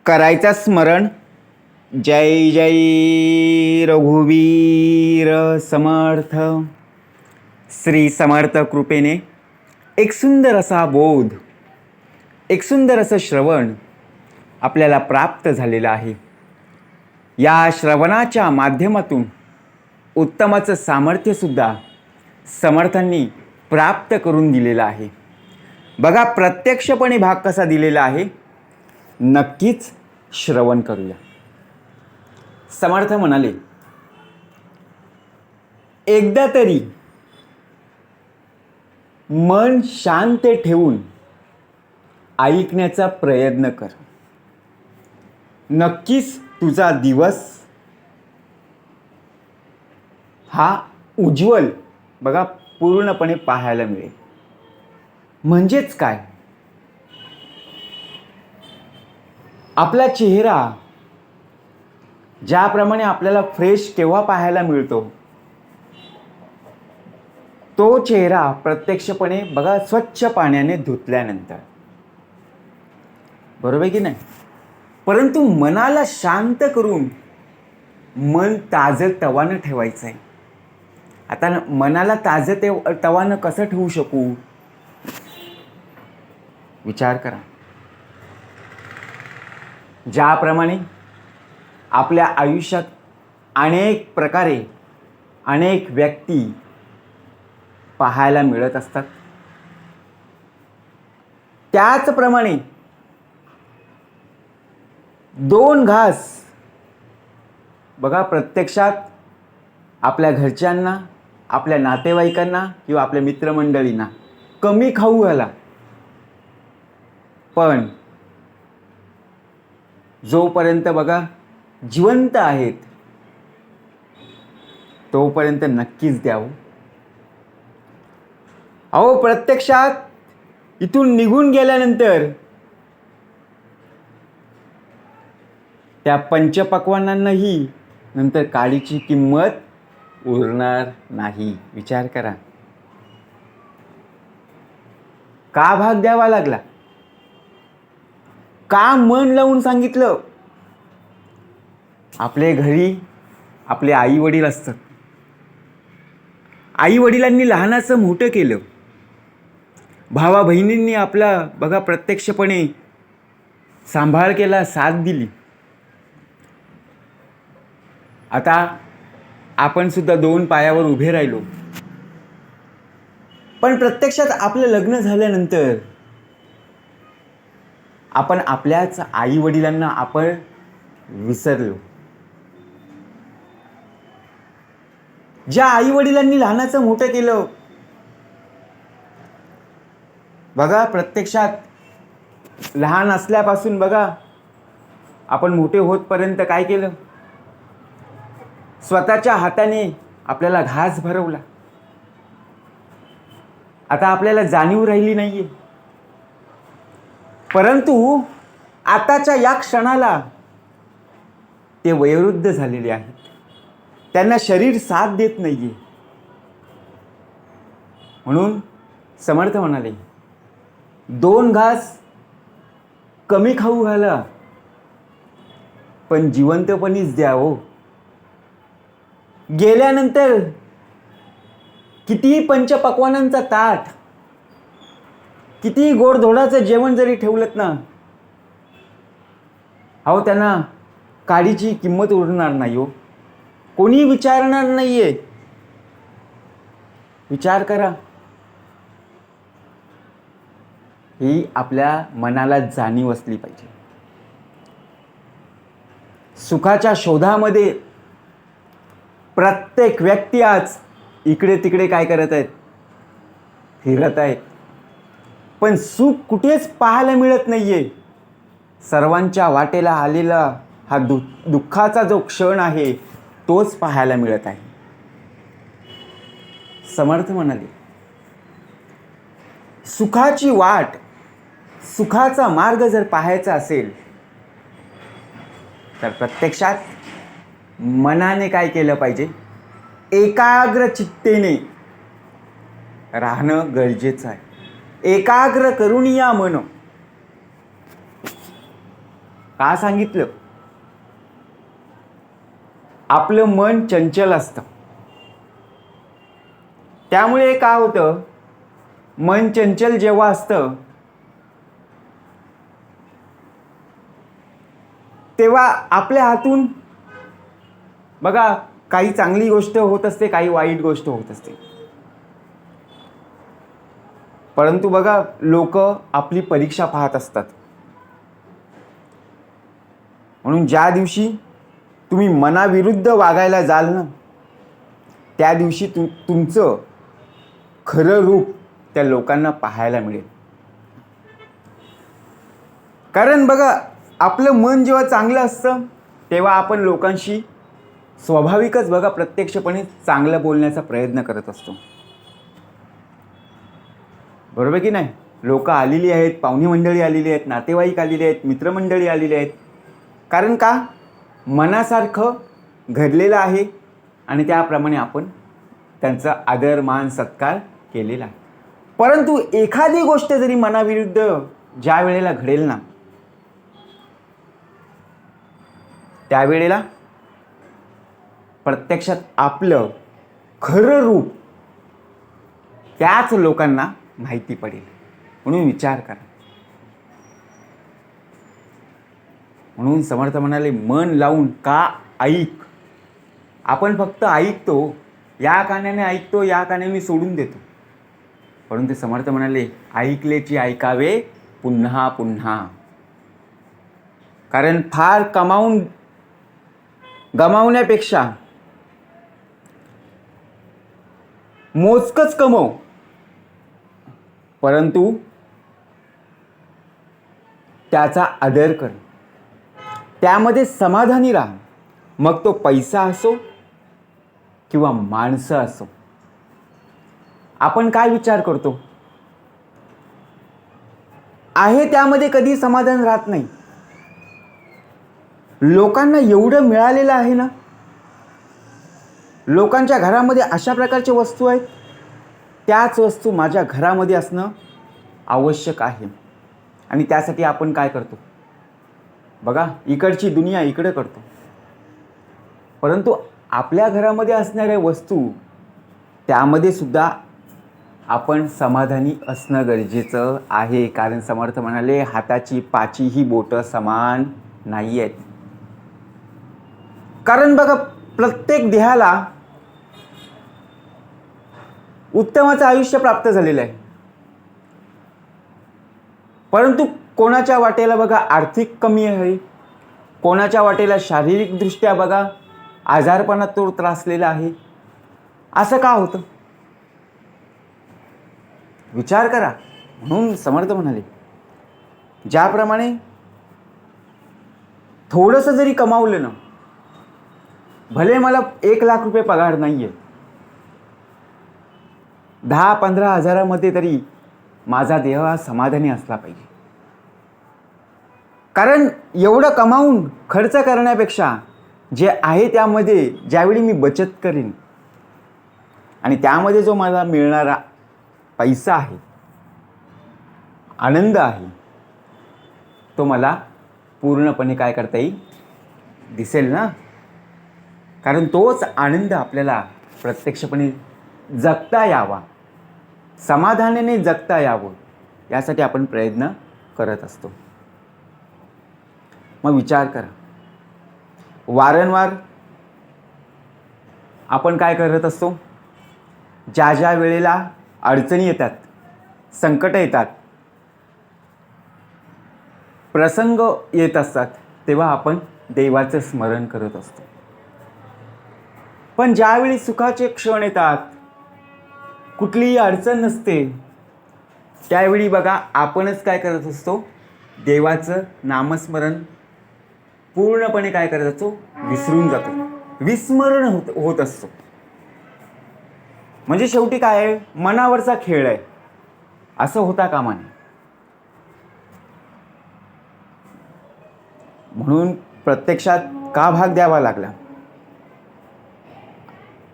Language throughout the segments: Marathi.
करायचा स्मरण. जय जय रघुवीर समर्थ. श्री समर्थ कृपेने एक सुंदर असा बोध, एक सुंदर असं श्रवण आपल्याला प्राप्त झालेलं आहे. या श्रवणाच्या माध्यमातून उत्तमाचं सामर्थ्यसुद्धा समर्थांनी प्राप्त करून दिलेलं आहे. बघा, प्रत्यक्षपणे भाग कसा दिलेला आहे, नक्कीच श्रवण करूया. समर्थ म्हणाले, एकदा तरी मन शांत ठेवून ऐकण्याचा प्रयत्न कर. नक्कीच तुझा दिवस हा उज्ज्वल बघा पूर्णपणे पाहायला मिळेल. म्हणजेच काय, आपला चेहरा ज्याप्रमाणे आपल्याला फ्रेश केव्हा पाहायला मिळतो, तो चेहरा प्रत्यक्षपणे बघा स्वच्छ पाण्याने धुतल्यानंतर, बरोबर की नाही. परंतु मनाला शांत करून मन ताजंतवानं ठेवायचं आहे. आता मनाला ताजंतवानं कसं ठेवू शकू, विचार करा. ज्याप्रमाणे आपल्या आयुष्यात अनेक प्रकारे अनेक व्यक्ती पाहायला मिळत असतात, त्याचप्रमाणे दोन घास बघा प्रत्यक्षात आपल्या घरच्यांना, आपल्या नातेवाईकांना किंवा आपल्या मित्रमंडळींना कमी खाऊ घाला. पण जोपर्यंत बघा जिवंत आहेत तोपर्यंत नक्कीच द्यावं. अहो, प्रत्यक्षात इथून निघून गेल्यानंतर त्या पंचपक्वान्नांनाही नंतर काळीची किंमत उरणार नाही. विचार करा, का भाग द्यावा लागला, का मन लावून सांगितलं. आपले घरी आपले आई वडील असतात. आई वडिलांनी लहानाचं मोठं केलं, भावा बहिणींनी आपला बघा प्रत्यक्षपणे सांभाळ केला, साथ दिली. आता आपण सुद्धा दोन पायावर उभे राहिलो. पण प्रत्यक्षात आपलं लग्न झाल्यानंतर आपण आपल्याच आई वडिलांना आपण विसरलो. ज्या आई वडिलांनी लहानाचं मोठं केलं, बघा प्रत्यक्षात लहान असल्यापासून बघा आपण मोठे होतपर्यंत काय केलं, स्वतःच्या हाताने आपल्याला घास भरवला. आता आपल्याला जाणीव राहिली नाहीये. परंतु आताच्या या क्षणाला ते वयोवृद्ध झालेले आहेत, त्यांना शरीर साथ देत नाहीये. म्हणून समर्थ म्हणाले, दोन घास कमी खाऊ घाला, पण जिवंतपणीच द्या. हो, गेल्यानंतर कितीही पंचपक्वान्नांचा ताट, कितीही गोडधोडाचं जेवण जरी ठेवलं ना, अहो त्यांना काडीची किंमत उरणार नाही. हो, कोणी विचारणार नाहीये. विचार करा, ही आपल्या मनाला जाणीव असली पाहिजे. सुखाच्या शोधामध्ये प्रत्येक व्यक्ती आज इकडे तिकडे काय करत आहेत, फिरत आहेत. पण सुख कुठेच पाहायला मिळत नाहीये. सर्वांच्या वाटेला आलेला हा दुःखाचा जो क्षण आहे तोच पाहायला मिळत आहे. समर्थ म्हणाले, सुखाची वाट, सुखाचा मार्ग जर पाहायचा असेल तर प्रत्यक्षात मनाने काय केलं पाहिजे, एकाग्र चित्तेने राहणं गरजेचं आहे. एकाग्र करून या मन. का सांगितलं? आपलं मन चंचल असतं. त्यामुळे काय होतं, मन चंचल जेव्हा असतं तेव्हा आपल्या हातून बघा काही चांगली गोष्ट होत असते, काही वाईट गोष्ट होत असते. परंतु बघा लोक आपली परीक्षा पाहत असतात. म्हणून ज्या दिवशी तुम्ही मनाविरुद्ध वागायला जाल ना, त्या दिवशी तुमचं खरं रूप त्या लोकांना पाहायला मिळेल. कारण बघा आपलं मन जेव्हा चांगलं असतं तेव्हा आपण लोकांशी स्वाभाविकच बघा प्रत्यक्षपणे चांगलं बोलण्याचा प्रयत्न करत असतो. बरोबर की नाही? लोक आलेली आहेत, पाहुणी मंडळी आलेली आहेत, नातेवाईक आलेले आहेत, मित्रमंडळी आलेली आहेत. कारण का? मनासारखं घडलेलं आहे आणि त्याप्रमाणे आपण त्यांचा आदर मान सत्कार केलेला आहे. परंतु एखादी गोष्ट जरी मनाविरुद्ध ज्या वेळेला घडेल ना, त्यावेळेला प्रत्यक्षात आपलं खरं रूप त्याच लोकांना माहिती पडेल. म्हणून विचार करा. म्हणून समर्थ म्हणाले, मन लावून का ऐक. आपण फक्त ऐकतो, या कानाने ऐकतो, या कानाने सोडून देतो. परंतु समर्थ म्हणाले, ऐकलेची ऐकावे पुन्हा पुन्हा. कारण फार गमावण्यापेक्षा मोजकच कमव, परंतु त्याचा आदर कर, त्यामध्ये समाधानी राहा. मग तो पैसा असो किंवा माणसं असो. आपण काय विचार करतो, आहे त्यामध्ये कधी समाधान राहत नाही. लोकांना एवढं मिळालेलं आहे ना, लोकांच्या घरामध्ये अशा प्रकारच्या वस्तू आहेत, त्याच वस्तू माझ्या घरामध्ये असणं आवश्यक आहे. आणि त्यासाठी आपण काय करतो बघा, इकडची दुनिया इकडे करतो. परंतु आपल्या घरामध्ये असणाऱ्या वस्तू त्यामध्ये सुद्धा आपण समाधानी असणं गरजेचं आहे. कारण समर्थ म्हणाले, हाताची पाचीही बोटं समान नाही आहेत. कारण बघा प्रत्येक देहाला उत्तमाचं आयुष्य प्राप्त झालेलं आहे. परंतु कोणाच्या वाटेला बघा आर्थिक कमी आहे, कोणाच्या वाटेला शारीरिकदृष्ट्या बघा आजारपणात तो त्रासलेला आहे. असं का होतं? विचार करा. म्हणून समर्थ म्हणाले, ज्याप्रमाणे थोडंसं जरी कमावलं ना, भले मला 1,00,000 रुपये पगार नाहीये, 10-15 हजारामध्ये तरी माझा देह हा समाधानी असला पाहिजे. कारण एवढं कमावून खर्च करण्यापेक्षा जे आहे त्यामध्ये ज्यावेळी मी बचत करीन आणि त्यामध्ये जो मला मिळणारा पैसा आहे, आनंद आहे, तो मला पूर्णपणे काय करता येईल, दिसेल ना. कारण तोच आनंद आपल्याला प्रत्यक्षपणे जगता यावा, समाधानाने जगता यावं, यासाठी आपण प्रयत्न करत असतो. मग विचार करा, वारंवार आपण काय करत असतो, ज्या ज्या वेळेला अडचणी येतात, संकट येतात, प्रसंग येत असतात, तेव्हा आपण देवाचं स्मरण करत असतो. पण ज्यावेळी सुखाचे क्षण येतात, कुठलीही अडचण नसते, त्यावेळी बघा आपणच काय करत असतो, देवाचं नामस्मरण पूर्णपणे काय करत असतो, विसरून जातो, विस्मरण होत असतो. म्हणजे शेवटी काय आहे, मनावरचा खेळ आहे. असं होता कामा नये. म्हणून प्रत्यक्षात का भाग द्यावा लागला,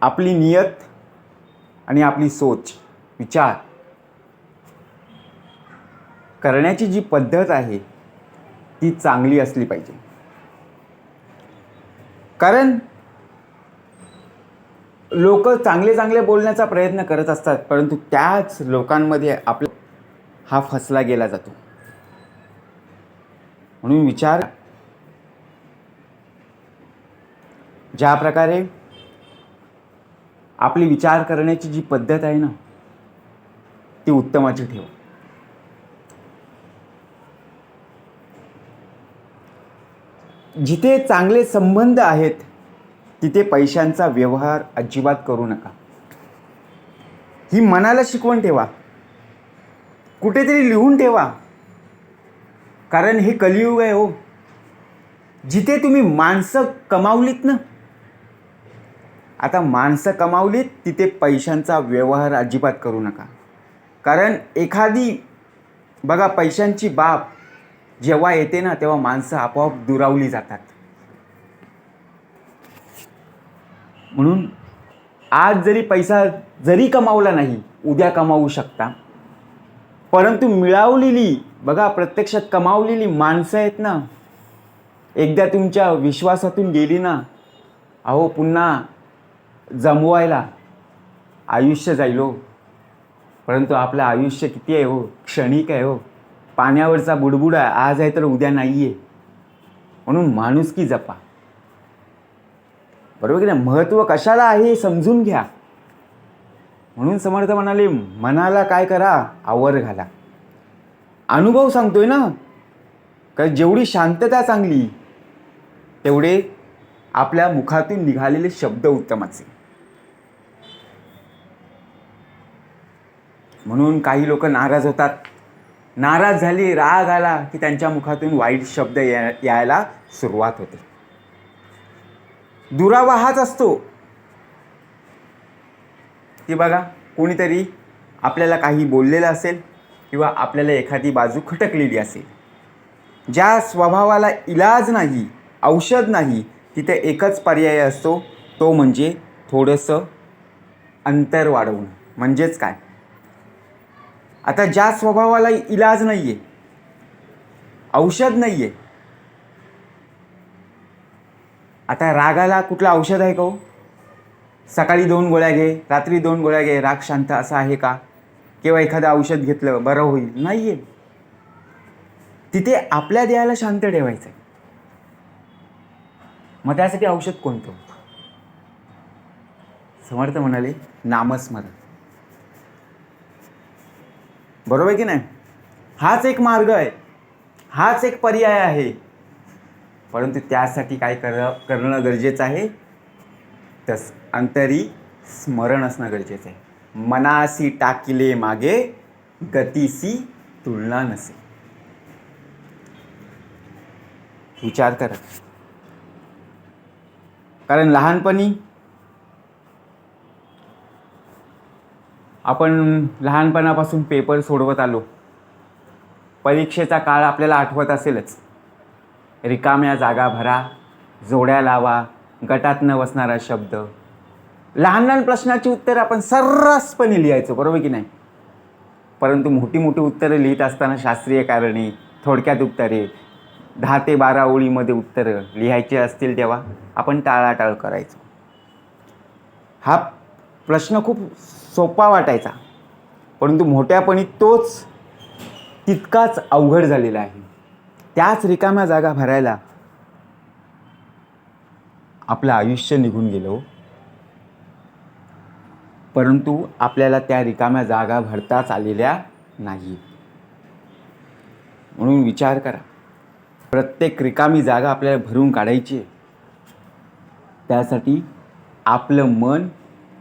आपली नियत आणि आपली सोच, विचार करण्याची जी पद्धत आहे ती चांगली असली पाहिजे. कारण लोक चांगले चांगले बोलण्याचा प्रयत्न करत असतात, परंतु त्याच लोकांमध्ये आपला हा फसला गेला जातो. म्हणून विचार, ज्या प्रकारे आपली विचार करण्याची जी पद्धत आहे ना, ती उत्तमाची ठेव. जिथे चांगले संबंध आहेत तिथे पैशांचा व्यवहार अजिबात करू नका. ही मनाला शिकवण ठेवा, कुठेतरी लिहून ठेवा. कारण हे कलियुग आहे हो. जिथे तुम्ही माणसं कमावलीत ना, आता माणसं कमावलीत तिथे पैशांचा व्यवहार अजिबात करू नका. कारण एखादी बघा, पैशांची बाब जेव्हा येते ना, तेव्हा माणसं आपोआप दुरावली जातात. म्हणून आज जरी पैसा जरी कमावला नाही, उद्या कमावू शकता. परंतु मिळवलेली, बघा प्रत्यक्षात कमावलेली माणसं आहेत ना, एकदा तुमच्या विश्वासातून गेली ना, अहो पुन्हा जमवायला आयुष्य जाईल हो. परंतु आपलं आयुष्य किती आहे हो, क्षणिक आहे हो. पाण्यावरचा बुडबुड आहे, आज आहे तर उद्या नाही आहे. म्हणून माणुसकी जपा, बरोबर की नाही. महत्त्व कशाला आहे हे समजून घ्या. म्हणून समर्थ म्हणाले, मनाला काय करा, आवर घाला. अनुभव सांगतोय ना, कारण जेवढी शांतता चांगली तेवढे आपल्या मुखातून निघालेले शब्द उत्तमाचे. म्हणून काही लोक नाराज होतात. नाराज झाली, राग आला की त्यांच्या मुखातून वाईट शब्द यायला सुरुवात होते. दुरावा हाच असतो की बघा, कोणीतरी आपल्याला काही बोललेलं असेल किंवा आपल्याला एखादी बाजू खटकलेली असेल. ज्या स्वभावाला इलाज नाही, औषध नाही, तिथे एकच पर्याय असतो, तो म्हणजे थोडंसं अंतर वाढवणं. म्हणजेच काय, आता ज्या स्वभावाला इलाज नाही आहे, औषध नाही आहे, आता रागाला कुठलं औषध आहे का हो? सकाळी 2 गोळ्या घे, रात्री 2 गोळ्या घे, राग शांत, असं आहे का? किंवा एखादं औषध घेतलं बरं होईल, नाही आहे. तिथे आपल्या देहाला शांत ठेवायचं आहे. मग त्यासाठी औषध कोणतं? समर्थ म्हणाले, नामस्मरण. बरोबर की नाही. हाच एक मार्ग आहे, हाच एक पर्याय आहे. परंतु त्यासाठी काय करणं गरजेचं आहे, तर अंतरी स्मरण असणं गरजेचं आहे. मनासी टाकिले मागे, गतीसी तुलना नसे. विचार करा. कारण लहानपणी आपण लहानपणापासून पेपर सोडवत आलो. परीक्षेचा काळ आपल्याला आठवत असेलच. रिकाम्या जागा भरा, जोड्या लावा, गटात न बसणारा शब्द. लहान लहान प्रश्नाची उत्तरं आपण सर्रासपणे लिहायचो, बरोबर की नाही. परंतु मोठी मोठी उत्तरं लिहित असताना शास्त्रीय कारणे, थोडक्यात उत्तरे, 10 ते 12 ओळीमध्ये उत्तरं लिहायचे असतील तेव्हा आपण टाळाटाळ करायचो. हा प्रश्न खूप सोपा वाटायचा, परंतु मोठ्यापणी तोच तितकाच अवघड झालेला आहे. त्याच रिकाम्या जागा भरायला आपलं आयुष्य निघून गेलं. परंतु आपल्याला त्या रिकाम्या जागा भरताच आलेल्या नाही. म्हणून विचार करा, प्रत्येक रिकामी जागा आपल्याला भरून काढायची. त्यासाठी आपलं मन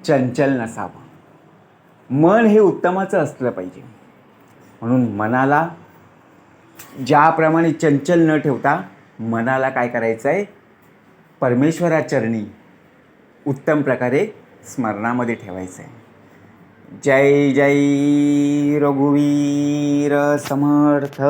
चंचल नसावं. मन हे उत्तमाचं असलं पाहिजे. म्हणून मनाला ज्याप्रमाणे चंचल न ठेवता मनाला काय करायचं आहे, परमेश्वराचरणी उत्तम प्रकारे स्मरणामध्ये ठेवायचं आहे. जय जय रघुवीर समर्थ.